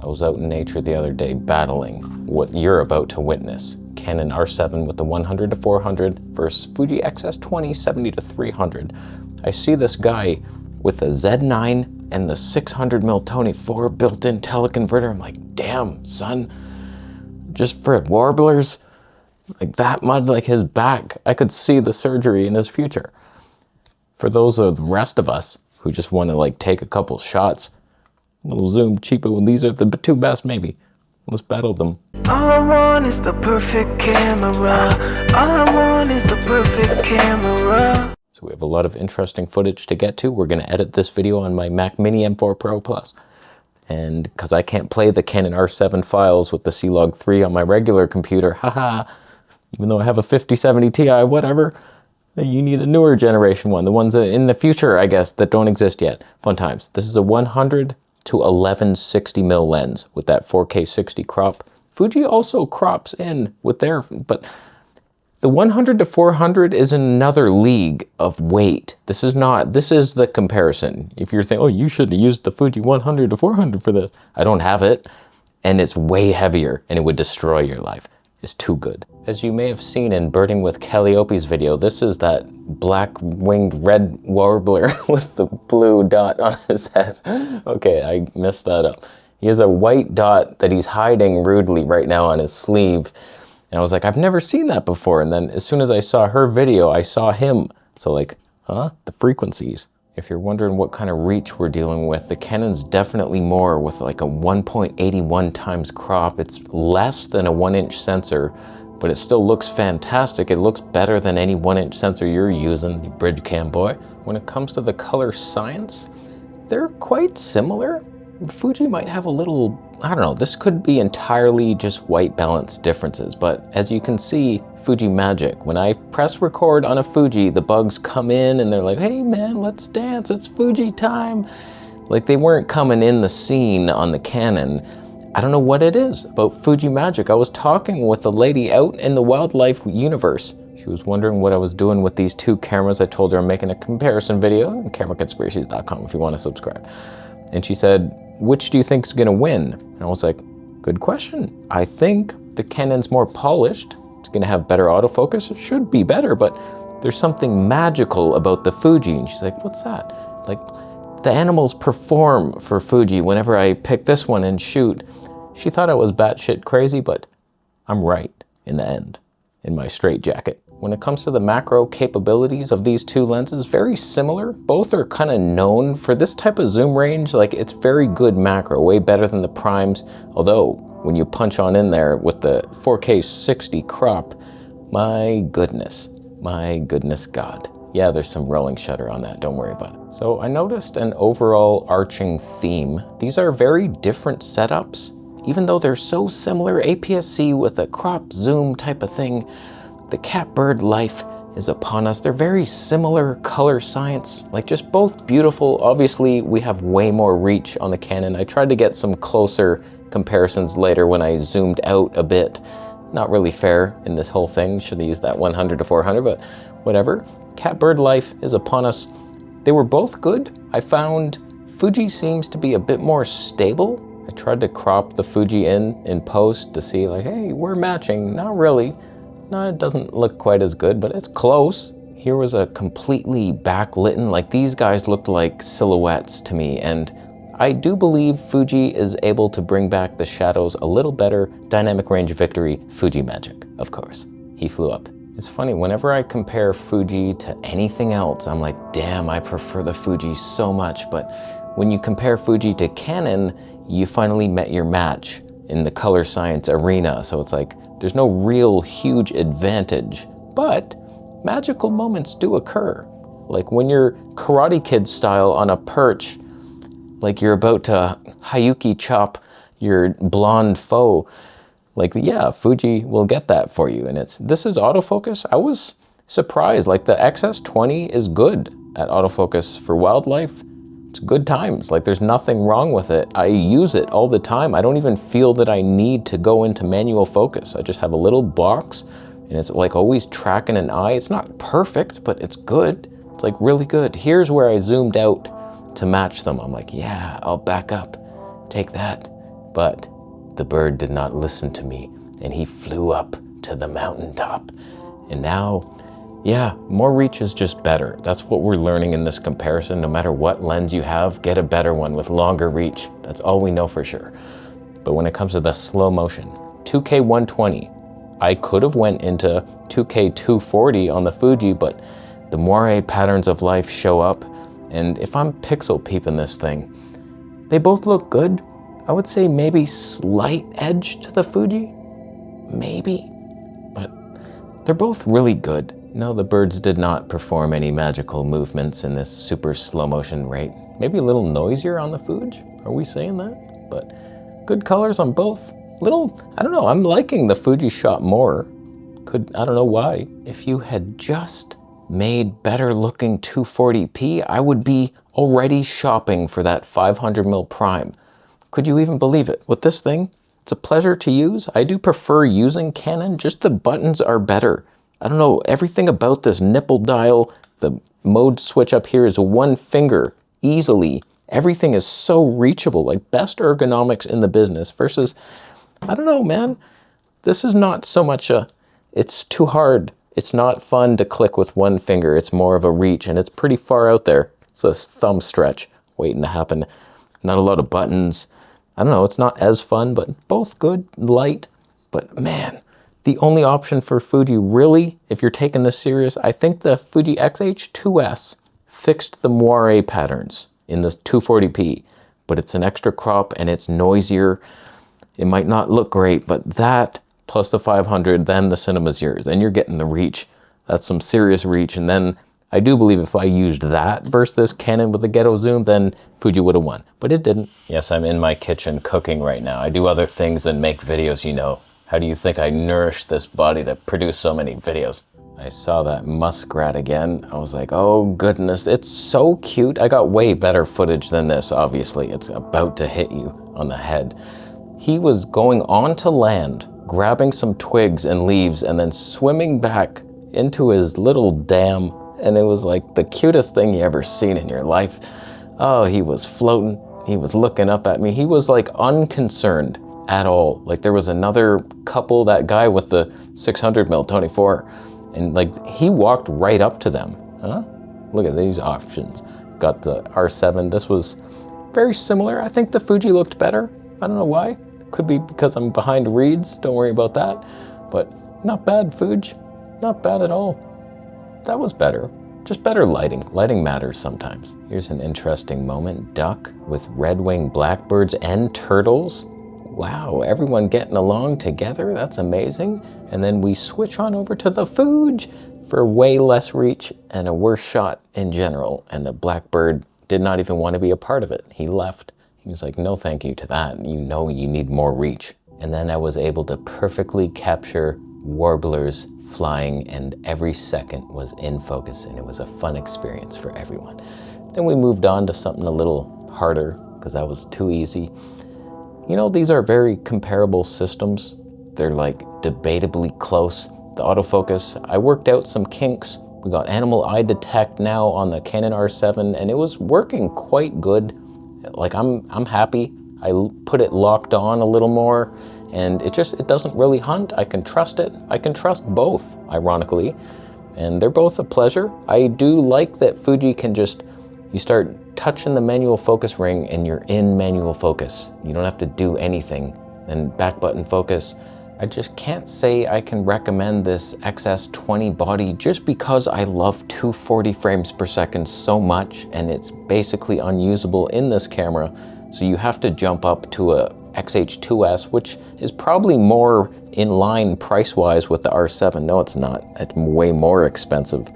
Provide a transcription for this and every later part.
I was out in nature the other day battling what you're about to witness. Canon R7 with the 100 to 400 versus Fuji XS20 70 to 300. I see this guy with a Z9 and the 600mm Tony 4 built-in teleconverter. I'm like, damn, son, just for warblers, like that mud, like his back, I could see the surgery in his future. For those of the rest of us who just want to like take a couple shots, a little zoom cheapo, and these are the two best maybe. Let's battle them. All I want is the perfect camera. All I want is the perfect camera. So we have a lot of interesting footage to get to. We're going to edit this video on my Mac Mini M4 Pro Plus. And because I can't play the Canon R7 files with the C-Log 3 on my regular computer, haha, even though I have a 5070 Ti, whatever, you need a newer generation one. The ones in the future, I guess, that don't exist yet. Fun times. This is a 100 to 1160mm lens with that 4K 60 crop. Fuji also crops in with their, but the 100 to 400 is another league of weight. This is the comparison. If you're thinking, oh, you should have used the Fuji 100 to 400 for this. I don't have it, and it's way heavier, and it would destroy your life. It's too good. As you may have seen in Birding with Calliope's video, this is that black-winged red warbler with the blue dot on his head. Okay, I messed that up. He has a white dot that he's hiding rudely right now on his sleeve. And I was like, I've never seen that before. And then as soon as I saw her video, I saw him. So like, huh? The frequencies. If you're wondering what kind of reach we're dealing with, the Canon's definitely more with like a 1.81 times crop. It's less than a 1-inch sensor, but it still looks fantastic. It looks better than any 1-inch sensor you're using, you bridge cam boy. When it comes to the color science, they're quite similar. Fuji might have a little, I don't know, this could be entirely just white balance differences, but as you can see, Fuji magic. When I press record on a Fuji, the bugs come in and they're like, hey man, let's dance, it's Fuji time. Like they weren't coming in the scene on the Canon. I don't know what it is about Fuji magic. I was talking with a lady out in the wildlife universe. She was wondering what I was doing with these two cameras. I told her I'm making a comparison video on cameraconspiracies.com if you want to subscribe. And she said, which do you think is going to win? And I was like, good question. I think the Canon's more polished. It's going to have better autofocus. It should be better, but there's something magical about the Fuji. And she's like, what's that? Like, the animals perform for Fuji whenever I pick this one and shoot. She thought I was batshit crazy, but I'm right in the end, in my straitjacket. When it comes to the macro capabilities of these two lenses, very similar. Both are kind of known for this type of zoom range. Like it's very good macro, way better than the primes. Although when you punch on in there with the 4K 60 crop, my goodness God. Yeah, there's some rolling shutter on that, don't worry about it. So I noticed an overall arching theme. These are very different setups. Even though they're so similar, aps-c with a crop zoom type of thing, the catbird life is upon us. They're very similar color science, like just both beautiful. Obviously, we have way more reach on the Canon. I tried to get some closer comparisons later when I zoomed out a bit. Not really fair in this whole thing. Should have used that 100 to 400, but whatever. Catbird life is upon us. They were both good. I found Fuji seems to be a bit more stable. I tried to crop the Fuji in post to see like, hey, we're matching. Not really. No, it doesn't look quite as good, but it's close. Here was a completely backlit, like these guys looked like silhouettes to me, and I do believe Fuji is able to bring back the shadows a little better. Dynamic range victory, Fuji magic, of course. He flew up. It's funny, whenever I compare Fuji to anything else, I'm like, damn, I prefer the Fuji so much, but when you compare Fuji to Canon, you finally met your match in the color science arena, so it's like, there's no real huge advantage, but magical moments do occur. Like when you're Karate Kid style on a perch, like you're about to Hayuki chop your blonde foe, like yeah, Fuji will get that for you. And this is autofocus. I was surprised, like the XS20 is good at autofocus for wildlife. It's good times, like there's nothing wrong with it. I use it all the time. I don't even feel that I need to go into manual focus. I just have a little box and it's like always tracking an eye. It's not perfect, but it's good. It's like really good. Here's where I zoomed out to match them. I'm like, yeah, I'll back up. Take that. But the bird did not listen to me, and he flew up to the mountaintop. And now, yeah, more reach is just better. That's what we're learning in this comparison. No matter what lens you have, get a better one with longer reach. That's all we know for sure. But when it comes to the slow motion, 2K 120, I could have went into 2K 240 on the Fuji, but the moire patterns of life show up. And if I'm pixel peeping this thing, they both look good. I would say maybe slight edge to the Fuji, maybe, but they're both really good. No, the birds did not perform any magical movements in this super slow motion rate. Maybe a little noisier on the Fuji, are we saying that? But good colors on both. Little, I don't know, I'm liking the Fuji shot more. I don't know why. If you had just made better looking 240p, I would be already shopping for that 500mm prime. Could you even believe it? With this thing, it's a pleasure to use. I do prefer using Canon, just the buttons are better. I don't know, everything about this nipple dial, the mode switch up here is one finger, easily. Everything is so reachable, like best ergonomics in the business versus, I don't know, man. This is not so much it's too hard. It's not fun to click with one finger. It's more of a reach, and it's pretty far out there. It's a thumb stretch waiting to happen. Not a lot of buttons. I don't know, it's not as fun, but both good, light. But man, the only option for Fuji really, if you're taking this serious, I think the Fuji XH2S fixed the moire patterns in the 240p, but it's an extra crop and it's noisier. It might not look great, but that plus the 500, then the cinema's yours. And you're getting the reach. That's some serious reach. And then I do believe if I used that versus this Canon with the ghetto zoom, then Fuji would have won. But it didn't. Yes, I'm in my kitchen cooking right now. I do other things than make videos, you know. How do you think I nourish this body to produce so many videos? I saw that muskrat again. I was like, oh goodness, it's so cute. I got way better footage than this, obviously. It's about to hit you on the head. He was going onto land, grabbing some twigs and leaves, and then swimming back into his little dam. And it was like the cutest thing you ever seen in your life. Oh, he was floating. He was looking up at me. He was like unconcerned at all. Like there was another couple, that guy with the 600mm 24, and like he walked right up to them. Huh? Look at these options. Got the R7. This was very similar. I think the Fuji looked better. I don't know why. Could be because I'm behind reeds. Don't worry about that. But not bad, Fuji. Not bad at all. That was better. Just better lighting. Lighting matters sometimes. Here's an interesting moment. Duck with red-winged blackbirds and turtles. Wow, everyone getting along together. That's amazing. And then we switch on over to the Fuji for way less reach and a worse shot in general. And the blackbird did not even want to be a part of it. He left. He was like, no thank you to that. You know you need more reach. And then I was able to perfectly capture warblers flying, and every second was in focus, and it was a fun experience for everyone. Then we moved on to something a little harder because that was too easy. You know, these are very comparable systems. They're like debatably close. The autofocus, I worked out some kinks. We got animal eye detect now on the Canon R7, and it was working quite good. Like I'm happy. I put it locked on a little more, and it doesn't really hunt. I can trust it. I can trust both, ironically, and they're both a pleasure. I do like that Fuji can just, you start touching the manual focus ring and you're in manual focus. You don't have to do anything. And back button focus. I just can't say I can recommend this XS20 body just because I love 240 frames per second so much, and it's basically unusable in this camera. So you have to jump up to a XH2S, which is probably more in line price-wise with the R7. No, it's not. It's way more expensive.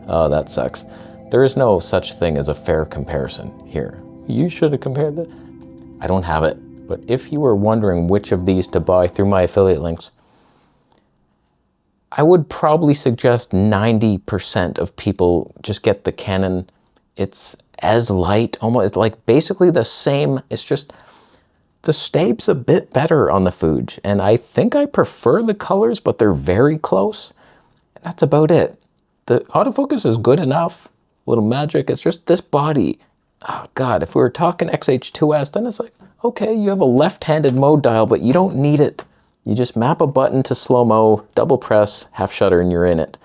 Oh, that sucks. There is no such thing as a fair comparison here. You should have compared that. I don't have it. But if you were wondering which of these to buy through my affiliate links, I would probably suggest 90% of people just get the Canon. It's as light, almost like basically the same. It's just the stabe's a bit better on the Fuji, and I think I prefer the colors, but they're very close. That's about it. The autofocus is good enough. A little magic. It's just this body. oh God, if we were talking XH2S, then it's like, okay, you have a left-handed mode dial, but you don't need it. You just map a button to slow-mo, double press, half shutter, and you're in it.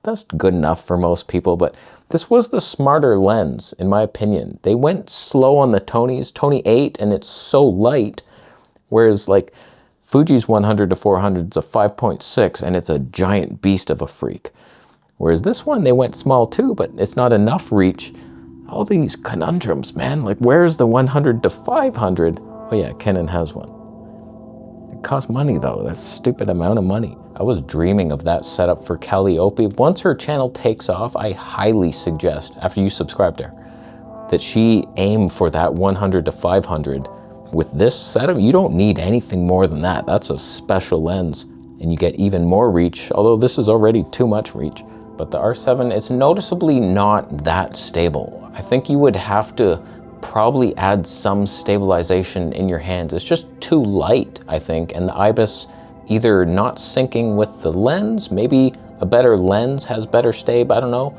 That's good enough for most people, but this was the smarter lens, in my opinion. They went slow on the Tonys, Tony 8, and it's so light, whereas like Fuji's 100 to 400 is a 5.6, and it's a giant beast of a freak. Whereas this one, they went small too, but it's not enough reach. All these conundrums, man. Like, where's the 100 to 500? Oh yeah, Canon has one. It costs money though, that's a stupid amount of money. I was dreaming of that setup for Calliope. Once her channel takes off, I highly suggest, after you subscribe to her, that she aim for that 100 to 500. With this setup, you don't need anything more than that. That's a special lens, and you get even more reach, although this is already too much reach. But the R7, it's noticeably not that stable. I think you would have to probably add some stabilization in your hands. It's just too light, I think, and the IBIS either not syncing with the lens, maybe a better lens has better stab, I don't know.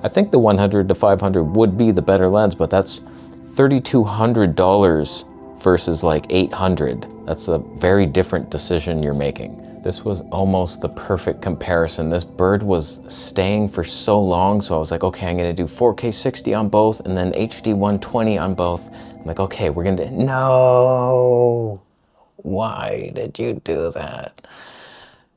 I think the 100 to 500 would be the better lens, but that's $3,200 versus like $800. That's a very different decision you're making. This was almost the perfect comparison. This bird was staying for so long, so I was like, okay, I'm gonna do 4K 60 on both and then HD 120 on both. I'm like, okay, we're gonna do, no, why did you do that?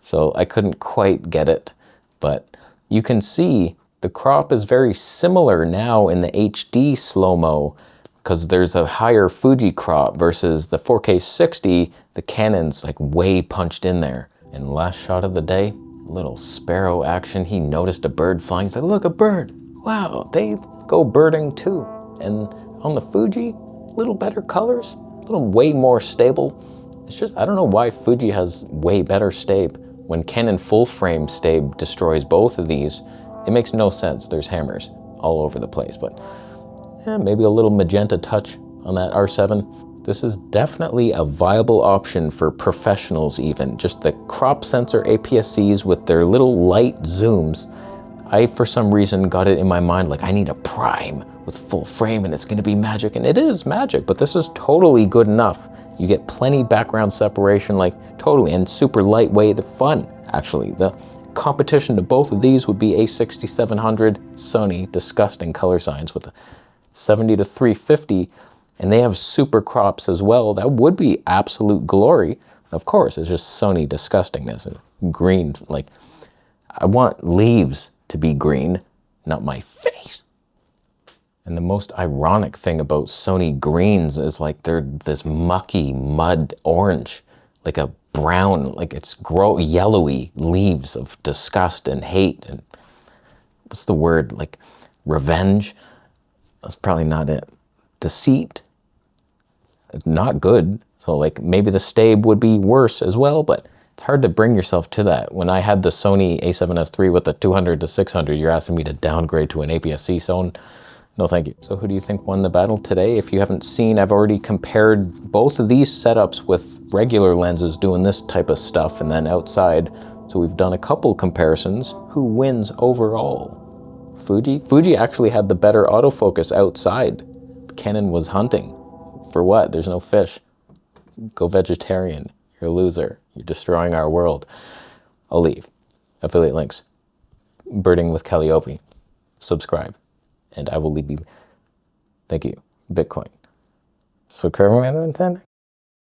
So I couldn't quite get it, but you can see the crop is very similar now in the HD slow-mo, because there's a higher Fuji crop versus the 4K 60, the Canon's like way punched in there. And last shot of the day, little sparrow action. He noticed a bird flying. He's like, look, a bird. Wow, they go birding too. And on the Fuji, little better colors, little way more stable. It's just, I don't know why Fuji has way better stab. When Canon full frame stab destroys both of these, it makes no sense. There's hammers all over the place, but yeah, maybe a little magenta touch on that R7. This is definitely a viable option for professionals even. Just the crop sensor APS-Cs with their little light zooms. I, for some reason, got it in my mind like I need a prime with full frame and it's gonna be magic. And it is magic, but this is totally good enough. You get plenty background separation, like totally, and super lightweight, fun, actually. The competition to both of these would be a 6700 Sony, disgusting color science with a 70 to 350. And they have super crops as well. That would be absolute glory. Of course, it's just Sony disgustingness. Green, like, I want leaves to be green, not my face. And the most ironic thing about Sony greens is like they're this mucky mud orange, like a brown, like it's yellowy leaves of disgust and hate. And what's the word? Like revenge? That's probably not it. Deceit? Not good. So like maybe the stab would be worse as well, but it's hard to bring yourself to that. When I had the Sony a7S III with the 200 to 600, you're asking me to downgrade to an APS-C, so no thank you. So who do you think won the battle today? If you haven't seen, I've already compared both of these setups with regular lenses doing this type of stuff and then outside. So we've done a couple comparisons. Who wins overall? Fuji? Fuji actually had the better autofocus outside. Canon was hunting. For what? There's no fish. Go vegetarian. You're a loser. You're destroying our world. I'll leave. Affiliate links. Birding with Calliope. Subscribe. And I will leave you. Thank you. Bitcoin. So, Carol, man,